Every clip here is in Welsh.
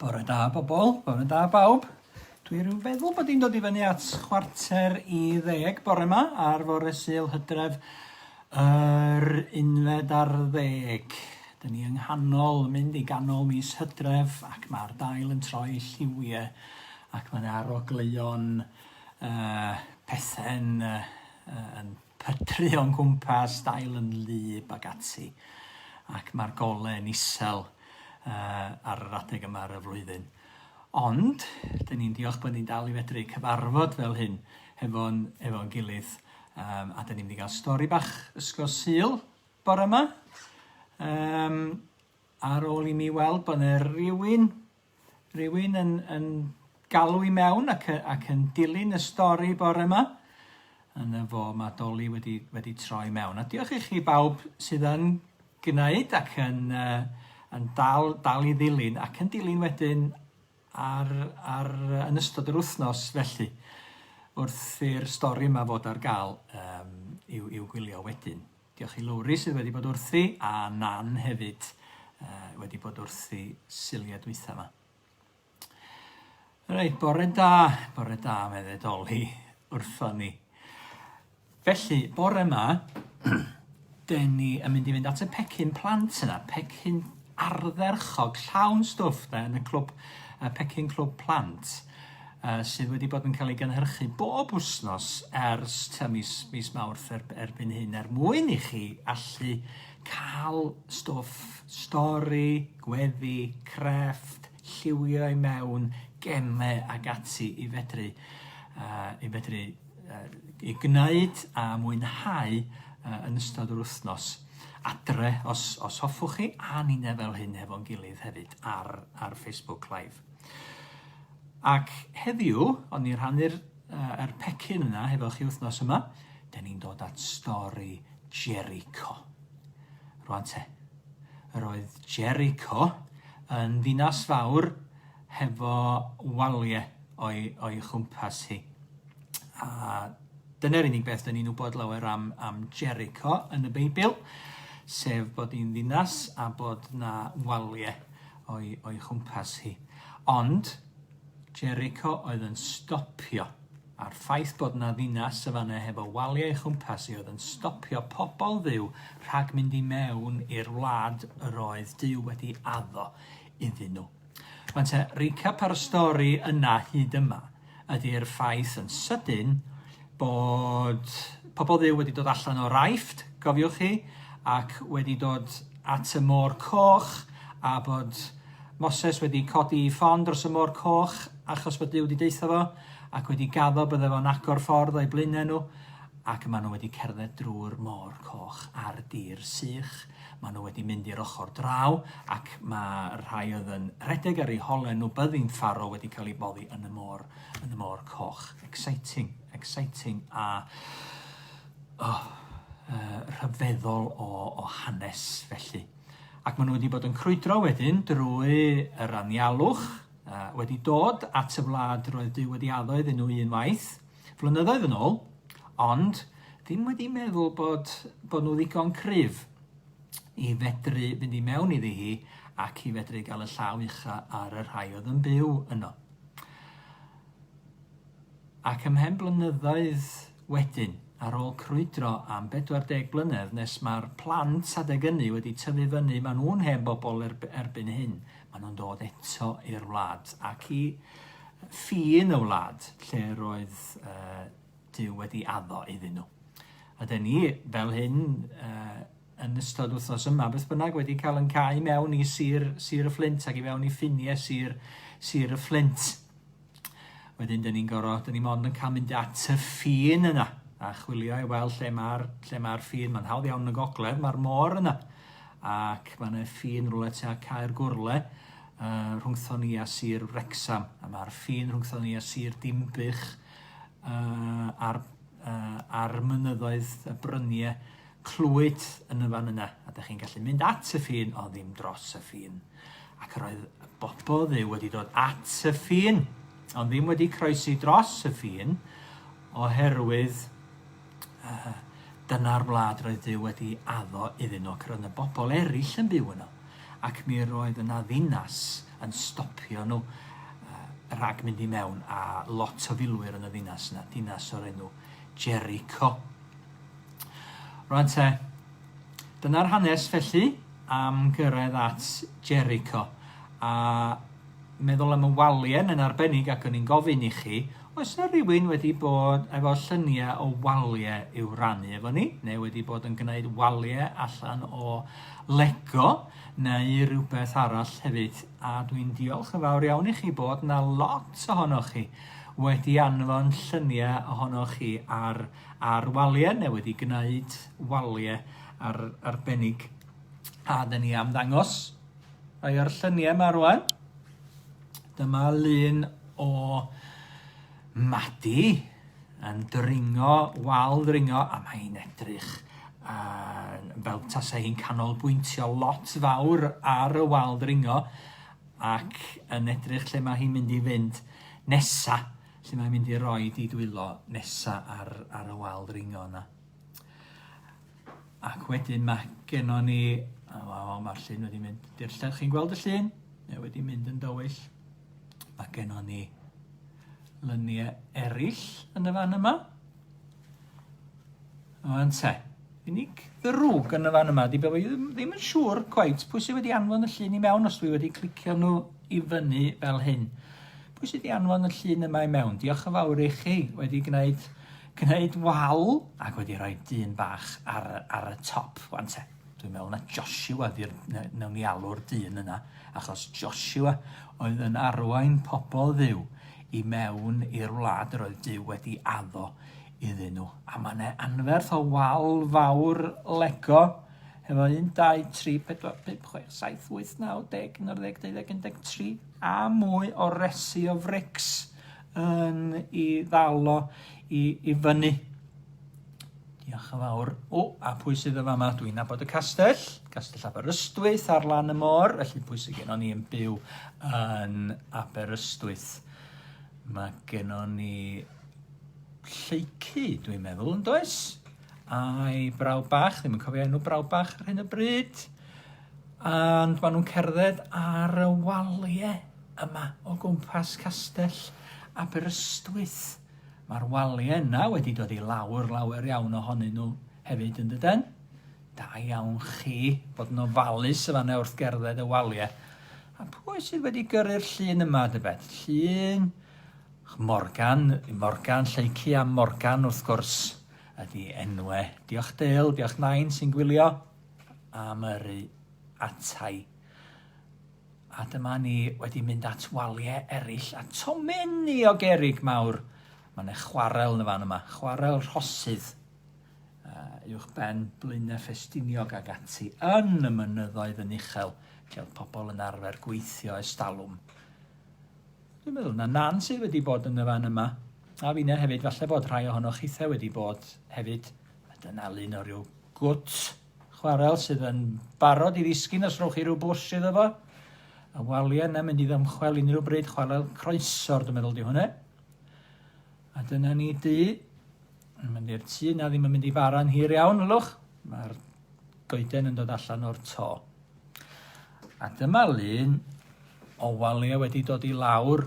Bore da bobl, bore da bawb. Dwi rhyw feddwl bod i'n dod i fyny at 9:45 bore yma ar fore Sul Hydref yr 11 Dyn ni yng nghanol, mynd i ganol mis Hydref ac mae'r dail yn troi lliwiau ac mae'n arogleuon pecyn yn pytru o'n gwmpas, dail yn lyb ac ati ac mae'r gole'n isel ar yr adeg yma ar y flwyddyn. Ond, dyn ni'n diolch bod ni'n dal i fedru cyfarfod fel hyn efo'n gilydd. A dyn ni'n mynd i gael stori bach ysgol Sul bore yma. Ar ôl i mi weld bod yna rhywun yn galw i mewn ac yn dilyn y stori bore yma. Yna fo mae Doli wedi troi mewn. A diolch i chi bawb sydd yn gwneud ac yn dal i ddilyn ac yn dilyn wedyn yn ystod yr wythnos felly wrth i'r stori yma fod ar gael i'w gwylio wedyn. Diolch i Lowri sydd wedi bod wrthi a Nan hefyd wedi bod wrthi siliad dwytha yma. Reit, bore da medde Doli wrtho ni. Felly, bore yma, dyn ni yn mynd i fynd at y pecyn plant yna, pecyn ardderchog, llawn stwff yn y clwb, pecyn clwb plant, sydd wedi bod yn cael ei gynhyrchu bob wythnos ers mis Mawrth erbyn hyn, mwyn i chi allu cael stwff, stori, gweddi, crefft, lliwiau mewn, gemau ag ati i fedru i gwneud a mwynhau yn ystod yr wythnos adre os hoffwch chi a ni'n fel hyn efo'n gilydd hefyd ar Facebook Live. Ac heddiw, o'n i'n rhannu'r pecyn yna efo chi wythnos yma, dyn ni'n dod at stori Jerico. Rwan te, yr oedd Jerico yn ddinas fawr hefo waliau o'i chwmpas hi. A dyna'r unig beth dyn ni'n wybod lawer am Jerico yn y Beibl, sef bod hi'n ddinas a bod na waliau o'i chwmpas hi. Ond Jerico oedd yn stopio, a'r ffaith bod na ddinas y fanna hefo waliau o'i chwmpas hi oedd yn stopio pobl Dduw rhag mynd i mewn i'r wlad yr oedd Duw wedi addo iddyn nhw. Mae'n te, recap ar y stori yna hyd yma ydy'r ffaith yn sydyn bod pobl Dduw wedi dod allan o'r Aifft, gofiwch chi, ac wedi dod at y môr coch, a bod Moses wedi codi i ffon dros y môr coch, achos bod Duw wedi deitha fo, ac wedi gaddo bydde fo'n agor ffordd o'i blaenau nhw, ac maen nhw wedi cerdded drwy'r môr coch ar dir sych. Maen nhw wedi mynd i'r ochr draw, ac mae rhai oedd yn rhedeg ar eu holen nhw byddi'n pharo wedi cael ei boddi yn y môr coch. Exciting a rhyfeddol o hanes felly. Ac maen nhw wedi bod yn crwydro wedyn drwy yr anialwch, wedi dod at y wlad roedd Duw wedi addo iddyn nhw unwaith, flynyddoedd yn ôl, ond ddim wedi meddwl bod nhw ddigon cryf i fedru fynd i mewn iddi hi ac i fedru gael y llaw ucha ar y rhai oedd yn byw yno. Ac ymhen blynyddoedd wedyn, ar ôl crwydro am 40 blynedd, nes mae'r plant adeg ynny wedi tyfu fyny, maen nhw'n hen bobl erbyn hyn, maen nhw'n dod eto i'r wlad ac i ffin y wlad lle roedd Duw wedi addo iddyn nhw. A dyn ni, fel hyn, yn ystod wythnos yma, beth bynnag wedi cael yn cael mewn i Sir y Fflint ac i mewn i ffiniau Sir y Fflint. Wedyn, dyn ni mond yn cael mynd at y ffin yna a chwilio i weld lle mae'r ffin. Mae'n hawdd iawn yn y gogledd, mae'r môr yna. Ac mae'n ffin rwle tua Caer Gwrle rhwngthon ni a Sir Wrecsam. A mae'r ffin rhwngthon ni a Sir Dimbych ar mynyddoedd y bryniau clwyd yn y fan yna. A ydych chi'n gallu mynd at y ffin, o ddim dros y ffin. Ac yr oedd y bobl Dduw wedi dod at y ffin, ond ddim wedi croesi dros y ffin, oherwydd dyna'r wlad roedd Duw wedi addo iddyn nhw, ac roedd y bobl eraill yn byw yno. Ac mi roedd yna ddinas yn stopio nhw rhag mynd i mewn, a lot o filwyr yn y ddinas yna, dinas o'r enw Jerico. Rwan te, dyna'r hanes felly am gyrraedd at Jerico. A meddwl am y waliau yn arbennig, ac o'n i'n gofyn i chi, oes yna rhywun wedi bod efo lluniau o waliau i'w rannu efo ni, neu wedi bod yn gwneud waliau allan o Lego, neu rhywbeth arall hefyd. A dwi'n diolch yn fawr iawn i chi bod na lot ohonoch chi wedi anfon lluniau ohonoch chi ar waliau, neu wedi gwneud waliau arbennig. A dyn ni am ddangos rhai o'r lluniau yma rwan. Dyma lun o Madi yn dringo, wal dringo, a mae'n edrych fel tasa hi'n canolbwyntio lot fawr ar y wal dringo, ac yn edrych lle mae hi'n mynd i fynd nesa, lle mae'n mynd i roi i dwylo nesa ar y wal dringo yna. Ac wedyn mae gennon ni, mae'r llun wedi mynd, chi'n gweld y llun? Neu wedi mynd yn dywyll. Mae gennon ni lluniau eraill yn y fan yma. O'n te, unig ddrwg yn y fan yma, di bod ddim yn siŵr cweit pwy sydd wedi anfon y llun i mewn os dwi wedi clicio nhw i fyny fel hyn. Pwy sydd wedi anfon y llun yma i mewn? Diolch yn fawr i chi wedi gwneud wal ac wedi rhoi dyn bach ar y top. O'n te, dwi'n meddwl na Joshua nawn ni alw'r dyn yna, achos Joshua oedd yn arwain pobl Dduw i mewn i'r wlad yr oedd Duw wedi addo iddyn nhw. A mae yna anferth o wal fawr Lego, efo 1, 2, 3, 4, 5, 6, 7, 8, 9, 10, 11, 12, 13, a mwy o resi o frics i ddalo i fyny. Diolch yn fawr. A pwy sydd yma yma? Dwi'n nabod y castell Aberystwyth ar lan y môr, felly pwy sydd gennym ni yn byw yn Aberystwyth. Mae gennym ni lleicu, dwi'n meddwl, yn does? A'i brawd bach, ddim yn cofio enw brawd bach ar hyn o bryd. And maen nhw'n cerdded ar y waliau yma o gwmpas castell Aberystwyth. Mae'r waliau yna wedi dod i lawer iawn ohonyn nhw hefyd yn dydyn. Da iawn chi bod yn ofalus y fanna wrth gerdded y waliau. A pwy sydd wedi gyrru'r llun yma, dybed? Llun Morgan, lleicu am Morgan wrth gwrs ydi enwau. Diolch Dale, diolch Nain sy'n gwylio am yr atai. A dyma ni wedi mynd at waliau eraill a tomenni o gerig mawr. Mae yna chwarel yn y fan yma, chwarel rhosydd uwch ben Blaenau Ffestiniog ag ati yn y mynyddoedd yn uchel, lle oedd pobl yn arfer gweithio estalwm. Dwi'n meddwl na nan sydd wedi bod yn y fan yma. A finna hefyd, falle bod rhai ohonoch chithau wedi bod hefyd. Dyna lun o ryw gwt chwarel sydd yn barod i ddisgyn os rhowch chi ryw bwsh iddo fo. A waliau yna mynd i dymchwel unrhyw bryd, chwarel croesor, dwi'n meddwl di hwnna. A dyna ni dy. Yn mynd i'r tŷ, na ddim yn mynd i fara'n hir iawn, ylwch. Mae'r goeden yn dod allan o'r to. A dyma lun o waliau wedi dod i lawr.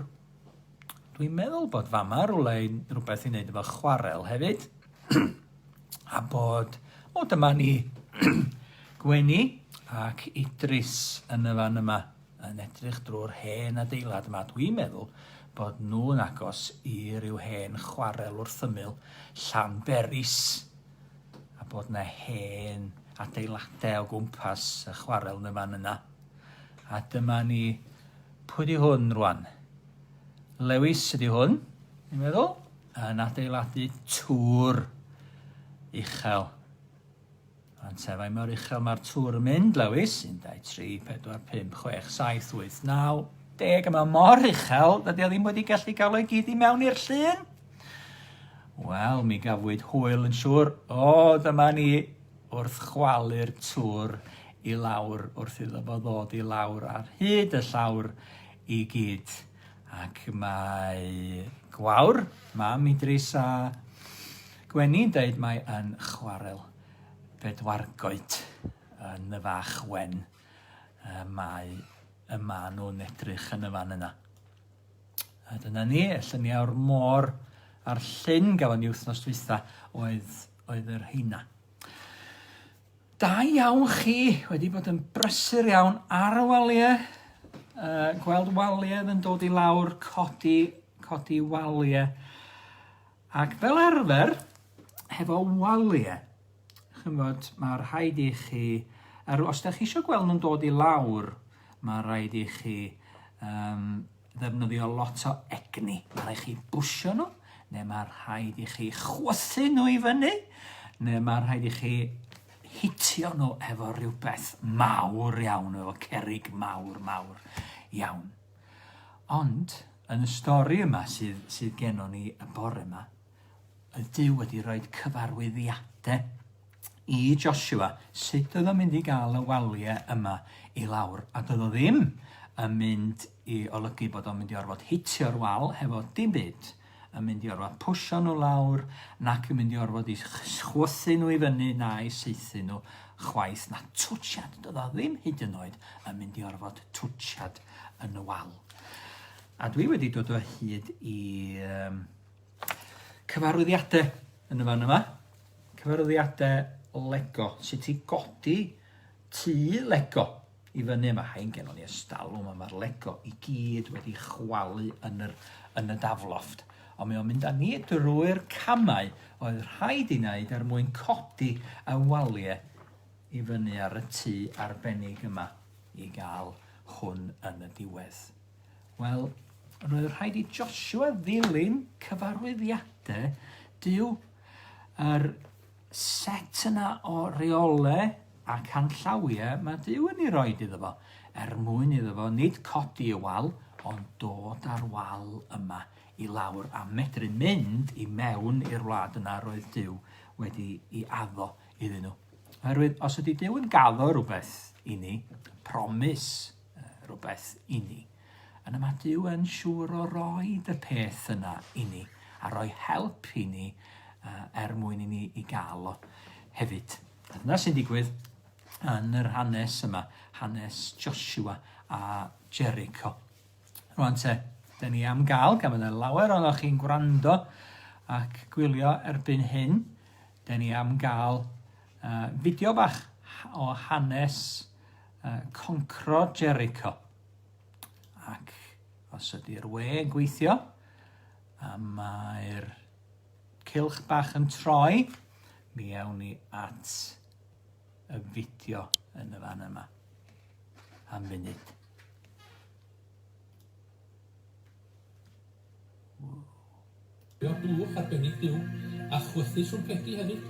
Dwi'n meddwl bod fama rhywbeth i wneud efo chwarel hefyd. A bod, dyma ni Gwenu ac Idris yn y fan yma yn edrych drwy'r hen adeilad yma. Dwi'n meddwl bod nhw'n agos i ryw hen chwarel wrth ymyl Llanberis. A bod yna hen adeiladau o gwmpas y chwarel yn y fan yna. A dyma ni, pwy di hwn rwan? Lewis ydi hwn, ni'n meddwl, yn adeiladu tŵr uchel. Ond sefai mor uchel mae'r tŵr yn mynd, Lewis. 1, 2, 3, 4, 5, 6, 7, 8, 9, 10. Mae mor uchel, dydy o ddim wedi gallu cael o'i gyd i mewn i'r llun. Wel, mi gafwyd hwyl yn siŵr. Dyma ni wrth chwalu'r tŵr i lawr, wrth iddo fo ddod i lawr ar hyd y llawr i gyd. Ac mae Gwawr, Mam Idris a Gwenu'n dweud mae yn chwarel bedwargoed yn y fach wen. Mae y maen nhw'n edrych yn y fan yna. A dyna ni, y lluniau o'r môr a'r llyn gafon ni wythnos dwytha oedd yr heina. Da iawn chi wedi bod yn brysur iawn ar y waliau, gweld waliau yn dod i lawr, codi waliau. Ac fel arfer, hefo waliau, chymod, mae'r rhaid i chi, os ydych chi eisiau gweld nhw'n dod i lawr, mae'r rhaid i chi ddefnyddio lot o egni. Mae'n rhaid i chi bwysio nhw, neu mae'r rhaid i chi chwythu nhw i fyny, neu mae'r rhaid i chi hitio nhw efo rhywbeth mawr iawn, efo cerrig mawr iawn. Ond, yn y stori yma sydd gennym ni y bore yma, y Duw wedi rhoi cyfarwyddiadau i Joshua sut oedd o'n mynd i gael y waliau yma i lawr. A doedd o ddim yn mynd i olygu bod o'n mynd i orfod hitio'r wal hefo dim byd, yn mynd i orfod pwysio nhw lawr, nac yn mynd i orfod i chwythu nhw i fyny na i saethu nhw chwaith na twtsiad. Doedd o ddim hyd yn oed yn mynd i orfod twtsiad yn y wal. A dwi wedi dod o hyd i cyfarwyddiadau yn y fan yma. Cyfarwyddiadau Lego, sut i godi tŷ Lego i fyny. Mae hain gennym ni ystalwm, mae'r Lego i gyd wedi chwalu yn y dafloft. Ond mae o'n mynd â ni drwy'r camau oedd rhaid i wneud mwyn codi y waliau i fyny ar y tŷ arbennig yma i gael hwn yn y diwedd. Wel, roedd rhaid i Joshua ddilyn cyfarwyddiadau Duw, yr set yna o reolau a canllawiau mae Duw yn ei roed iddo fo, mwyn iddo fo nid codi y wal, ond dod â'r wal yma i lawr a medru mynd i mewn i'r wlad yna roedd Duw wedi i addo iddyn nhw. Oherwydd, os ydy Duw yn gaddo rhywbeth i ni, promis rhywbeth i ni, yna mae Duw yn siŵr o roed y peth yna i ni a rhoi help i ni mwyn i ni i gael o hefyd. A dyna sy'n digwydd yn yr hanes yma, hanes Joshua a Jerico. Rwan te, da ni am gael, gan yna lawer o'ch chi'n gwrando ac gwylio erbyn hyn, da ni am gael fideo bach o hanes concro Jerico. Ac os ydy'r we yn gweithio, a mae'r cylch bach yn troi, mi awn ni at y fideo yn y fan yma. Am funud. Blwch arbennig Duw a chwythu swmpedi hefyd.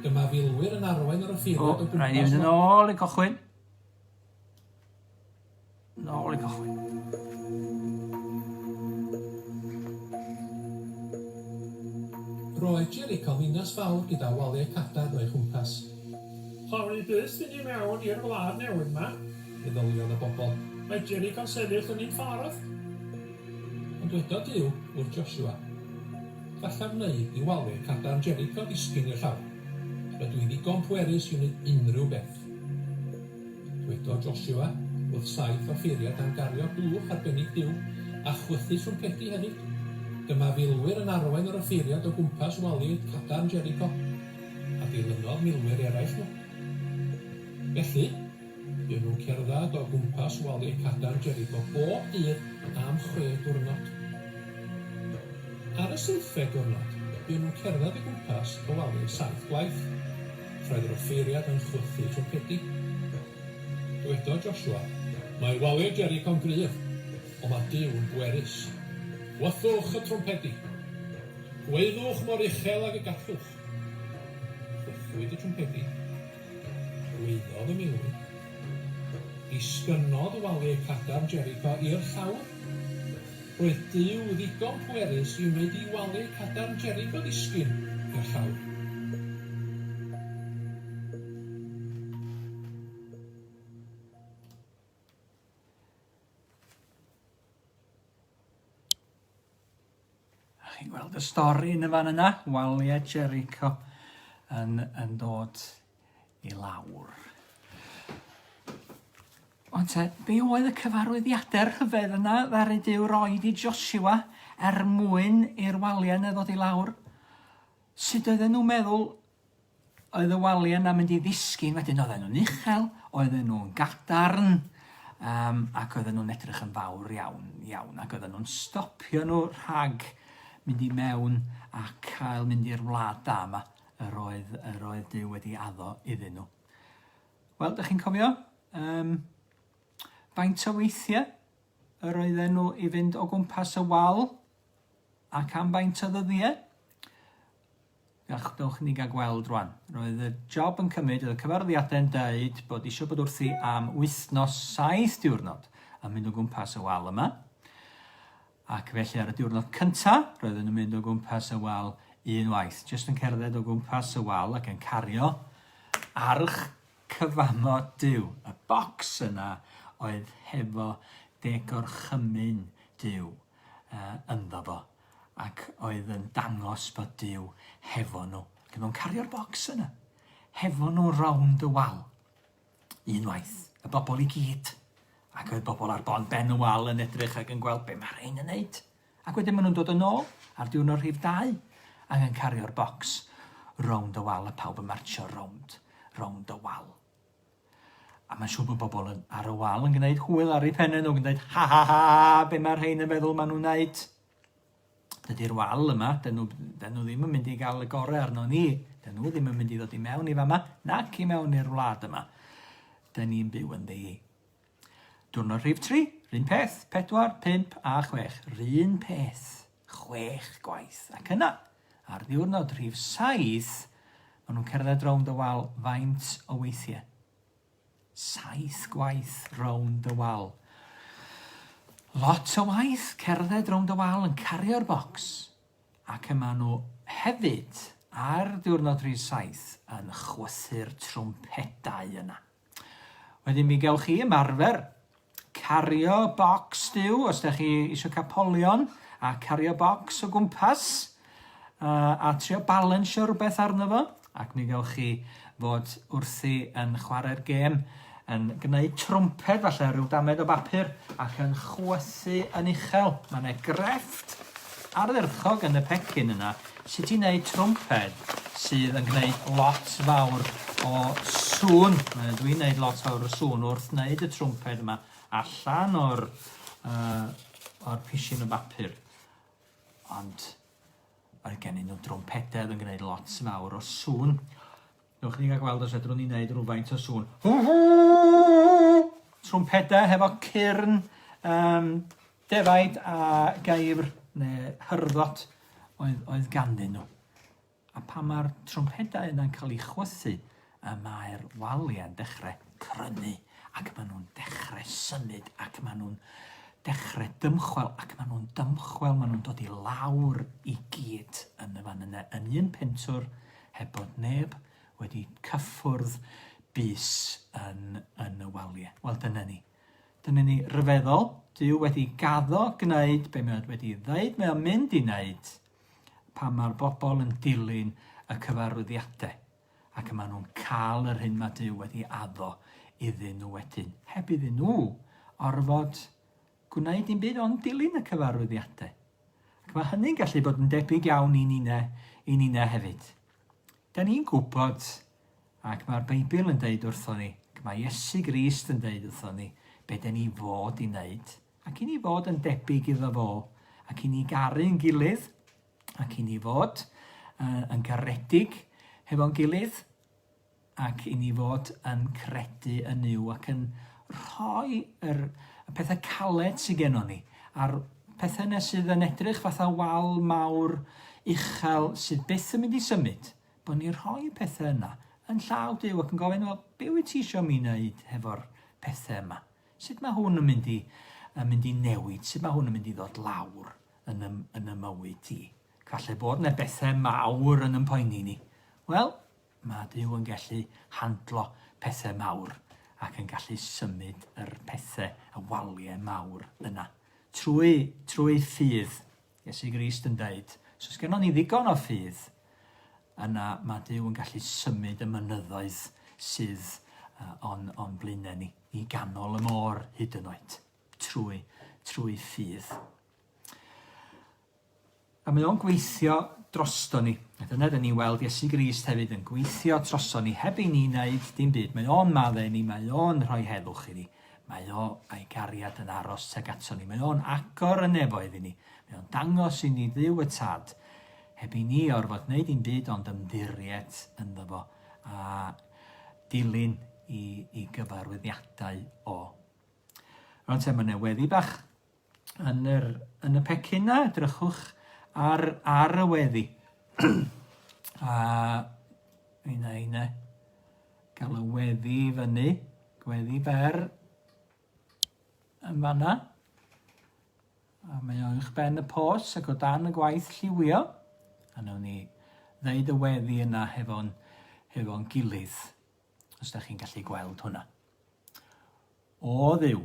Dyma filwyr yn arwain ar y ffyrdd o gwmpas. Rhaid i fynd yn ôl i cychwyn. Nôl i cychwyn. Roedd Jerico ddinas fawr gyda waliau cadarn o'i chwmpas. Chawn ni bys fynd i mewn i'r wlad newydd yma, Meddyliodd y bobl. mae Jericho'n sefyll yn un ffordd. Ond wedodd Duw wrth Joshua, gallaf wneud i waliau cadarn Jerico ddisgyn i'r llaw. Rydw i ddigon pwerus i wneud unrhyw beth. Wedodd Joshua wrth saith o ffeiriad am gario blwch arbennig Duw a chwythu swmpedi hefyd. Dyma filwyr yn arwain ar y ffeiriad o gwmpas waliau cadarn Jerico a dilynodd milwyr eraill nhw. Felly, bydd nhw'n cerdded o gwmpas waliau cadarn Jerico bob dydd am 6 diwrnod. Ar y 7th diwrnod, bydd nhw'n cerdded o gwmpas o waliau 7 gwaith. Roedd yr offeiriad yn chwythu swmpedi. Dywedodd Joshua, mae waliau Jerico'n gryf, ond mae Duw yn bwerus. Wathwch y trwmpedi. Gweddwch mor uchel ag y gallwch. Chwythwyd y trwmpedi. Gweiddodd y milwyr. Disgynnodd y waliau cadarn Jerico i'r llawr. Roedd Duw ddigon pwerus i wneud i waliau cadarn Jerico ddisgyn i'r llawr. Chi'n gweld y stori yn y fan yna, waliau Jerico yn dod i lawr. Ond be oedd y cyfarwyddiadau'r rhyfedd yna ddaru Duw roed i Joshua mwyn i'r waliau yna ddod i lawr? Sut oedden nhw'n meddwl oedd y waliau yna mynd i ddisgyn, wedyn oedden nhw'n uchel, oedden nhw'n gadarn, ac oedden nhw'n edrych yn fawr iawn, ac oedden nhw'n stopio nhw rhag mynd i mewn a cael mynd i'r wlad da yma, yr oedd Duw wedi addo iddyn nhw. Wel, ydych chi'n cofio? Faint o weithiau yr oedden nhw i fynd o gwmpas y wal ac am faint o ddyddiau? Dewch ni gael gweld rwan. Roedd y job yn cymryd, oedd y cyfarwyddiadau'n dweud bod eisiau bod wrthi am wythnos 7 diwrnod yn mynd o gwmpas y wal yma. Ac felly ar y diwrnod cyntaf, roedden nhw'n mynd o gwmpas y wal unwaith. Jyst yn cerdded o gwmpas y wal ac yn cario arch cyfamod Duw. Y bocs yna oedd hefo degorchymyn Duw ynddo fo. Ac oedd yn dangos bod Duw hefo nhw. Ac nhw'n cario'r bocs yna. Hefo nhw rownd y wal. Unwaith. Y bobl i gyd. Ac oedd bobl ar ben y wal yn edrych ac yn gweld be mae'r ein yn neud. Ac wedyn maen nhw'n dod yn ôl ar diwrnod rhif 2 ac yn cario'r bocs rownd y wal a pawb yn martsio rownd y wal. A mae'n siŵr bod bobl ar y wal yn gwneud hwyl ar eu pennau nhw, yn gwneud ha, be mae'r hein yn feddwl maen nhw'n neud. Dydy'r wal yma, dyn nhw ddim yn mynd i gael y gorau arno ni. Dyn nhw ddim yn mynd i ddod i mewn i fama, nac i mewn i'r wlad yma. Dyn ni'n byw yn ddi. Diwrnod rhif 3, rhywun peth, 4, 5 a 6. Rhywun peth, 6 gwaith. Ac yna, ar ddiwrnod rhif 7, maen nhw'n cerdded rownd y wal faint o weithiau. 7 gwaith rownd y wal. Lot o waith cerdded rownd y wal yn cario'r bocs. Ac yma nhw hefyd ar diwrnod rhif 7 yn chwythu'r trwmpedau yna. Wedyn mi gewch chi ymarfer cario bocs Duw, os ydych chi eisiau cael polion, a cario bocs o gwmpas, a trio balansio rhywbeth arno fo. Ac mi gewch chi fod wrthi yn chwarae'r gêm, yn gwneud trwmped, falle rhyw damed o bapur, ac yn chwythu yn uchel. Mae yna grefft ardderchog yn y pecyn yna, sut i wneud trwmped sydd yn gwneud lot fawr o sŵn. Dwi'n gwneud lot fawr o sŵn wrth wneud y trwmped yma allan o'r pishin o bapur. Ond oedd gennyn nhw drwmpedau yn gwneud lot fawr o sŵn. Newch ni gael gweld os edrwn ni'n gwneud rhywfaint o sŵn. Trwmpedau hefo cyrn, defaid a gair neu hyrdot oedd ganddyn nhw. A pan mae'r trwmpedau yna'n cael eu chwythu, mae'r waliau yn dechrau crynu, ac maen nhw'n dechrau symud, ac maen nhw'n dechrau dymchwel, ac maen nhw'n dymchwel, maen nhw'n dod i lawr i gyd yn y fan yna, yn un pentwr, heb bod neb wedi cyffwrdd bus yn y waliau. Wel, dyna ni. Dyna ni ryfeddol. Duw wedi gaddo gwneud be mae wedi ddeud mae o'n mynd i wneud pan mae'r bobl yn dilyn y cyfarwyddiadau. Ac maen nhw'n cael yr hyn mae Duw wedi addo iddyn nhw wedyn. Heb iddyn nhw orfod gwneud un byd ond dilyn y cyfarwyddiadau. Ac mae hynny'n gallu bod yn debyg iawn i ninna hefyd. Da ni'n gwybod, ac mae'r Beibl yn deud wrtho ni, ac mae Iesu Grist yn deud wrtho ni, be da ni fod i wneud, ac i ni fod yn debyg iddo fo, ac i ni garu'n gilydd, ac i ni fod yn garedig hefo'n gilydd, ac i ni fod yn credu yn yw, ac yn rhoi y pethau caled sydd gennym ni, a'r pethau yna sydd yn edrych fatha wal mawr uchel sydd byth yn mynd i symud, bod ni'n rhoi pethau yna yn llaw Duw ac yn gofyn, wel, be wyt ti eisiau mi wneud hefo'r pethau yma? Sut mae hwn yn mynd i newid? Sut mae hwn yn mynd i ddod lawr yn y mywyd ti? Falle bod yna bethau mawr yn poeni ni. Wel, mae Duw yn gallu handlo pethau mawr ac yn gallu symud yr pethau, y waliau mawr yna. Trwy ffydd, Iesu Grist yn deud, os oes gennym ni ddigon o ffydd, yna mae Duw yn gallu symud y mynyddoedd sydd o'n blaenau ni i ganol y môr hyd yn oed, trwy ffydd. A mae o'n gweithio drosto ni. A dyna dyn ni weld Iesu Grist hefyd yn gweithio drosto ni heb i ni wneud dim byd. Mae o'n maddau ni, mae o'n rhoi heddwch i ni. Mae o a'i gariad yn aros tuag ato ni. Mae o'n agor y nefoedd i ni. Mae o'n dangos i ni ddiw y tad. Heb i ni orfod wneud dim byd ond ymddiried ynddo fo. A dilyn i gyfarwyddiadau o. Rwy'n te mae weddi bach yn y pecyn na. Edrychwch ar y weddi. A gael y weddi fyny. Gweddi ber yn fanna. A mae o'n uwch ben y pos ac o dan y gwaith lliwio. A nawn ni ddeud y weddi yna hefo'n gilydd. Os da chi'n gallu gweld hwnna. O Dduw,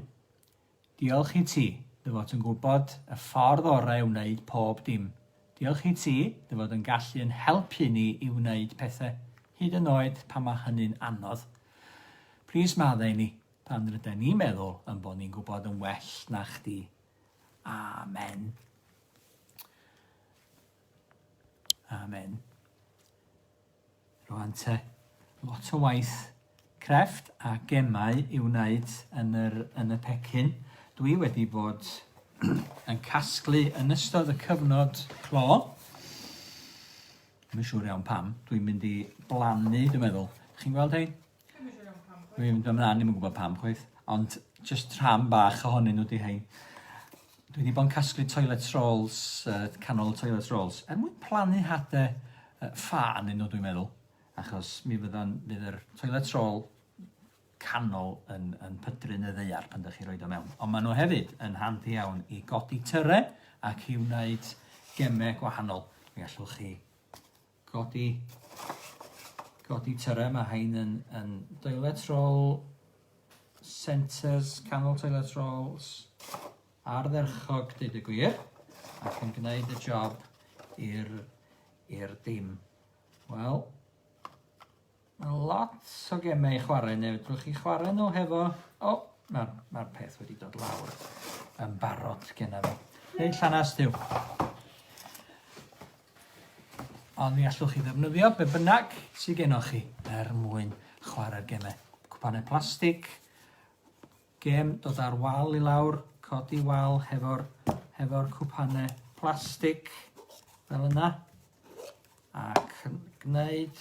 diolch i ti, dy fod yn gwybod y ffordd orau wneud pob dim. Diolch i ti, dy fod yn gallu yn helpu ni i wneud pethau hyd yn oed pan mae hynny'n anodd. Plis maddau ni pan rydyn ni'n meddwl yn bod ni'n gwybod yn well na chdi. Amen. Amen. Rwan te, lot o waith crefft a gemau i wneud yn y pecyn. Dwi wedi bod yn casglu yn ystod y cyfnod clo. Dwi'n siŵr iawn pam. Dwi'n mynd i blannu, dwi'n meddwl. Chi'n gweld hein? Dwi'n ddim yn gwybod pam chwaith. Ond just rhan bach ohonyn nhw di hein. Dwi wedi bod yn casglu toilet rolls, canol toilet rolls. Mwyn plannu hadau ffan yn nhw dwi'n meddwl. Achos fydd yr toilet roll canol yn pydru'n y ddeiar pan ydych chi roed o mewn. Ond maen nhw hefyd yn handi iawn i godi tyre ac i wneud gemau gwahanol. Mi allwch chi godi tyre. Mae hein yn toilet roll centres, canol toilet rolls ardderchog, dweud y gwir, ac yn gwneud y job i'r dim. Wel, mae lot o gemau i chwarae neu fedrwch chi chwarae nhw hefo... O, mae'r peth wedi dod lawr yn barod genna fi. Neu llanas diw. Ond mi allwch chi ddefnyddio be bynnag sydd gennych chi mwyn chwarae'r gemau. Cwpanau plastig, gem dod ar wal i lawr, codi wal hefo'r cwpanau plastig fel yna. Ac gwneud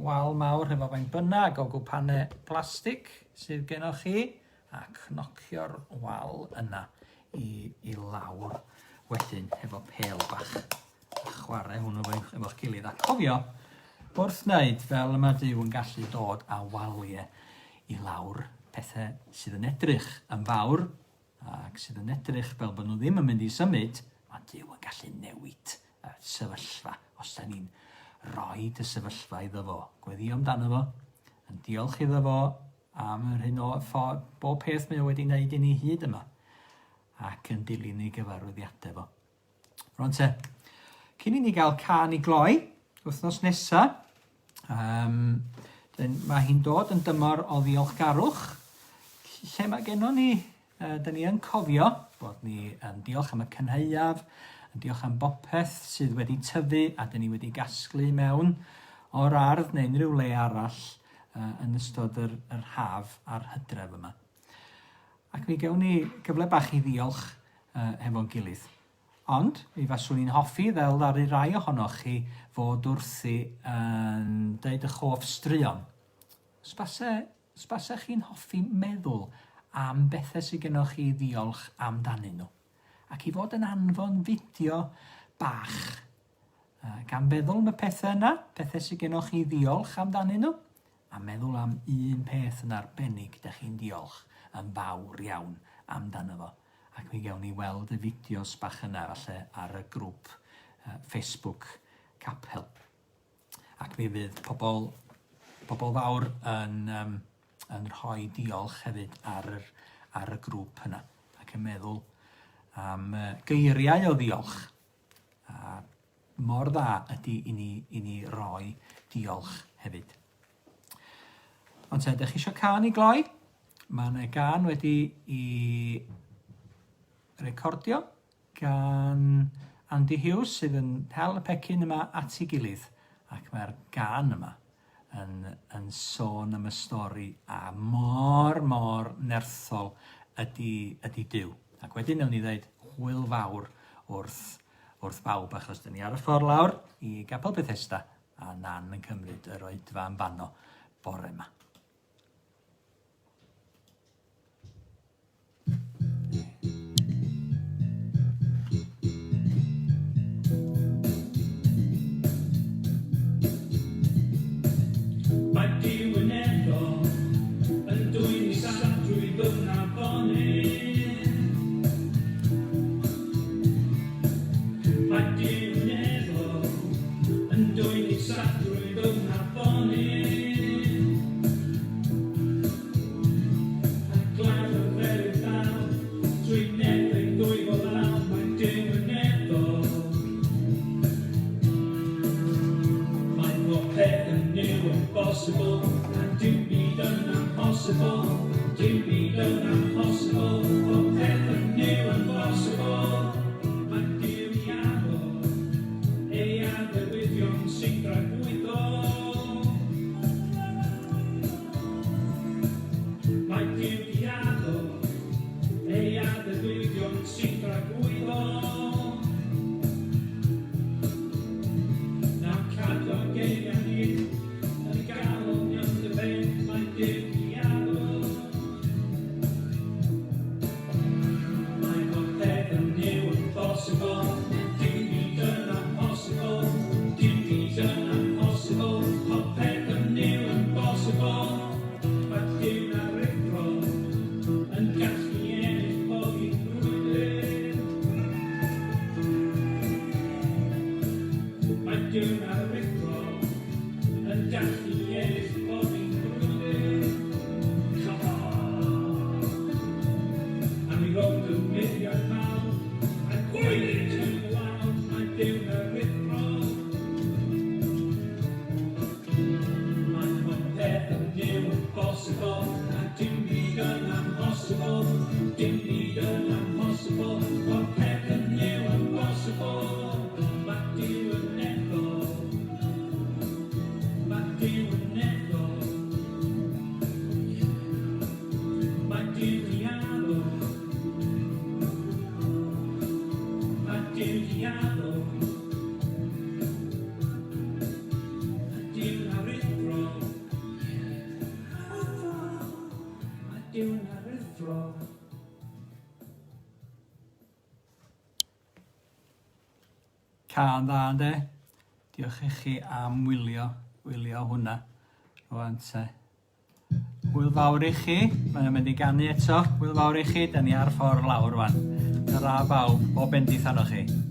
wal mawr hefo fain bynnag o gwpanau plastig sydd gennych chi a cnocio'r wal yna i lawr wedyn hefo pel bach a chwarae hwnnw efo'ch gilydd. A cofio, wrth wneud fel yma Duw yn gallu dod a waliau i lawr pethau sydd yn edrych yn fawr ac sydd yn edrych fel bod nhw ddim yn mynd i symud, mae Duw yn gallu newid y sefyllfa os da ni'n roed y sefyllfa iddo fo, gweddio amdano fo, yn diolch iddo fo am yr hyn o ffordd, bob peth mae o wedi wneud i ni hyd yma, ac yn dilyn i gyfarwyddiadau fo. Rwan te, cyn i ni gael can i gloi, wythnos nesaf, mae hi'n dod yn dymor o ddiolchgarwch, lle mae gennym ni, da ni yn cofio bod ni yn diolch am y cynheuaf, yn diolch am bopeth sydd wedi tyfu a da ni wedi gasglu mewn o'r ardd neu unrhyw le arall yn ystod yr haf a'r hydref yma. Ac mi gewn ni gyfle bach i ddiolch hefo'n gilydd. Ond, mi faswn ni'n hoffi fel ddaru rai ohonoch chi fod wrthi yn deud y chof straeon. Sbasech chi'n hoffi meddwl am bethau sydd gennych chi ddiolch amdanyn nhw. Ac i fod yn anfon fideo bach gan feddwl am y pethau yna, pethau sydd gennych chi ddiolch amdanyn nhw, a meddwl am un peth yn arbennig da chi'n diolch yn fawr iawn amdano fo. Ac mi gewn ni weld y fideos bach yna falle ar y grŵp Facebook Capel. Ac mi fydd pobl fawr yn rhoi diolch hefyd ar y grŵp yna. Ac yn meddwl am geiriau o diolch. A mor dda ydy i ni roi diolch hefyd. Ond te, ydych chi eisiau can i gloi? Mae yna gan wedi I recordio gan Andy Hughes sydd yn hel y pecyn yma at ei gilydd. Ac mae'r gan yma yn sôn am y stori a mor nerthol ydy Duw. Ac wedyn newn ni ddweud hwyl fawr wrth bawb, achos dyn ni ar y ffordd lawr I Gapel Bethesda a Nan yn cymryd yr oedfa yn banno bore yma. Can dda, ynde? Diolch I chi am wylio hwnna. Rwan te. Hwyl fawr I chi. Mae'n mynd I ganu eto. Hwyl fawr I chi. Da ni ar ffordd lawr rwan. Tara bawb. O bendith arnoch chi.